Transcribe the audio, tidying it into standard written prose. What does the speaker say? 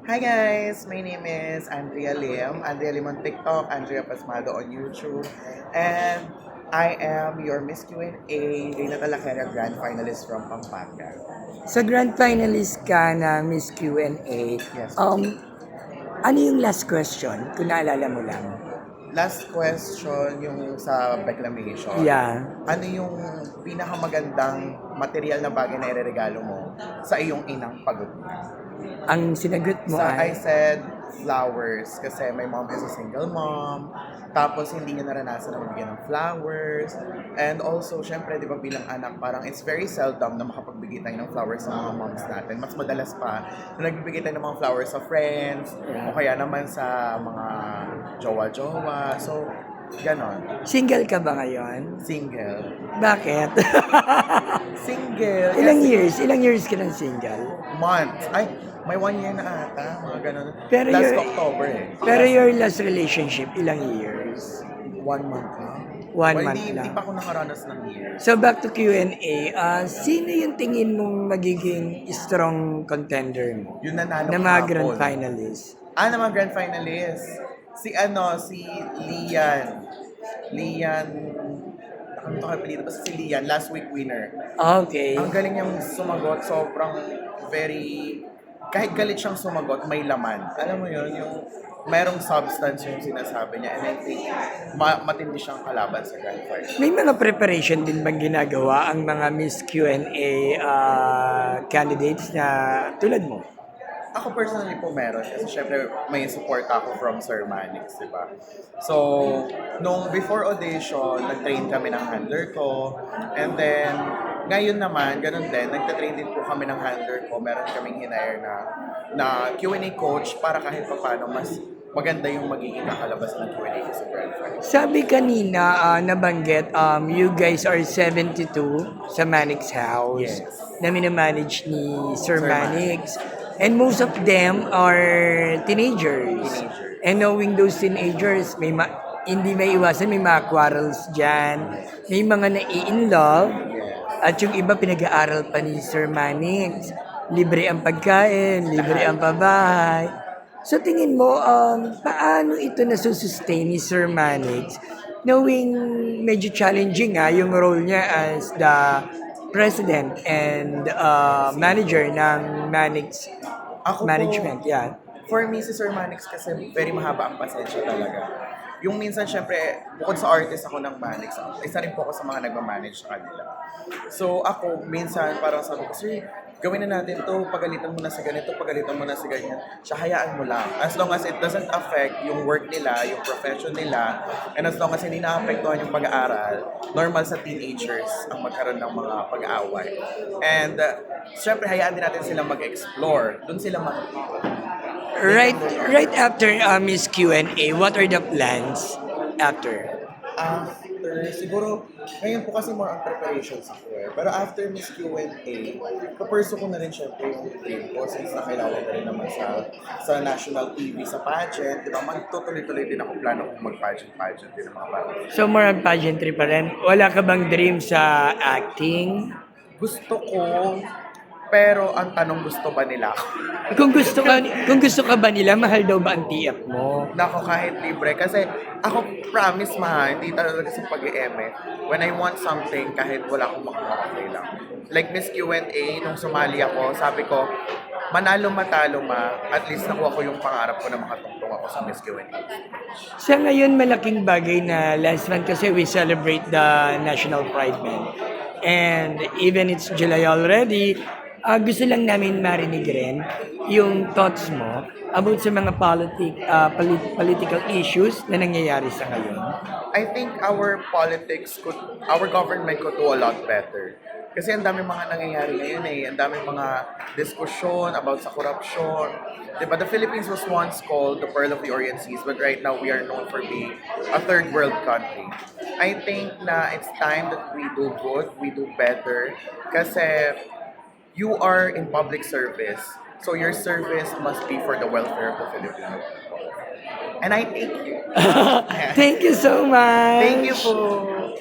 Hi guys, my name is Andrea Lim. Andrea Lim on TikTok, Andrea Pasmado on YouTube, and I am your Miss Q&A Reina Talakera Grand Finalist from Pampanga. Sa grand finalist ka na Miss Q&A, Yes. ano yung last question? Kung naalala mo lang. Last question yung sa reclamation. Yeah. Ano yung pinakamagandang material na bagay na ireregalo mo sa iyong inang pagod? Ang sinagot mo I ay, said flowers kasi my mom is a single mom. Tapos hindi niya naranasan na magbigay ng flowers. And also, syempre, di ba bilang anak, parang it's very seldom na makapagbigay tayo ng flowers sa mga moms natin. Mas madalas pa na nagbibigay tayo ng mga flowers sa friends o kaya naman sa mga jowa-jowa. So, ganon. single ka ba ngayon? Single. Bakit? Single. Ilang Kasi years? Ilang years ka ng single? months. Ay, may 1 year na ata. Mga ganon. Pero Last your- October eh. Pero your last relationship, ilang years? 1 month lang. One Well, month hindi lang. pa ako nakaranas ng years. So back to Q&A, sino yung tingin mong magiging strong contender mo? Yung nanalo Na mga kahapon. grand finalist? Na mga grand finalist. Si Lian. Lian, ano to kapilito? Basta si Lian, last week winner. Okay. Ang galing niyang sumagot, sobrang kahit galit siyang sumagot, may laman. Alam mo yun, yung merong substance yung sinasabi niya. And I think matindi siyang kalaban sa grand final. May mga preparation din bang ginagawa ang mga Miss Q&A candidates na tulad mo? Ako personally po meron kasi syempre may support ako from Sir Manix, di ba? So, nung before audition, nag-train kami ng handler ko. And then, ngayon naman, ganun din, nagta-train din po kami ng handler ko. Meron kaming hinire na Q&A coach para kahit pa paano mas maganda yung magiging nakalabasan ng Q&A ko sa Grand Final. Sabi kanina, nabanggit, you guys are 72 sa Manix House Yes. na minamanage ni Sir Sir Manix. And most of them are teenagers. And knowing those teenagers, hindi may iwasan, may mga quarrels dyan. May mga nai-in-love. At yung iba pinag-aaral pa ni Sir Manix. Libre ang pagkain, libre ang pabahay. So tingin mo, paano ito nasusustain ni Sir Manix knowing medyo challenging yung role niya as the president and manager ng Manix Ako management? po, Yeah. for me, si Sir Manix kasi very mahaba ang pasensya talaga. Yung minsan, syempre, bukod sa artist ako ng Manix, isa rin po ako sa mga nagmamanage sa kanila. So ako, minsan, parang sabi ko, Sir, gawin na natin to, pagalitan mo na sa ganito, pagalitan mo na sa ganyan. Siya, hayaan mo lang. As long as it doesn't affect yung work nila, yung profession nila, and as long as hindi naapektuhan yung pag-aaral, normal sa teenagers ang magkaroon ng mga pag-aaway. And, syempre, hayaan din natin sila mag-explore. Doon sila Right after Miss Q&A, what are the plans after? After, siguro, ngayon po kasi more on preparations ako eh. Pero after Miss Q&A, kapurso ko na rin syempre yung dream ko since nakilala na rin naman sa national TV, sa pageant. Diba, magtutuloy-tuloy din ako plano kung mag-pageant din ng mga bata. So more on pageantry pa rin. Wala ka bang dream sa acting? Gusto ko, pero ang tanong gusto ba nila ako? Kung gusto ka ba nila, mahal daw ba ang TF mo? Nako, kahit libre. Kasi ako, promise hindi talaga sa pag-eme. When I want something, kahit wala akong makuha, okay lang. Like Miss Q&A, nung sumali ako, sabi ko, manalo matalo at least nakuha ko yung pangarap ko na makatungtong ako sa Miss Q&A. Sa ngayon, malaking bagay na last month kasi we celebrate the National Pride Month. And even it's July already, gusto lang namin marinig rin yung thoughts mo about sa mga political issues na nangyayari sa ngayon. I think our government could do a lot better. Kasi ang daming mga nangyayari ngayon ang daming mga diskusyon about sa korupsyon. Diba, the Philippines was once called the Pearl of the Orient Seas, but right now we are known for being a third world country. I think na it's time that we do good, we do better. Kasi you are in public service, so your service must be for the welfare of the Filipino people. And I thank you. Thank you so much! Thank you po.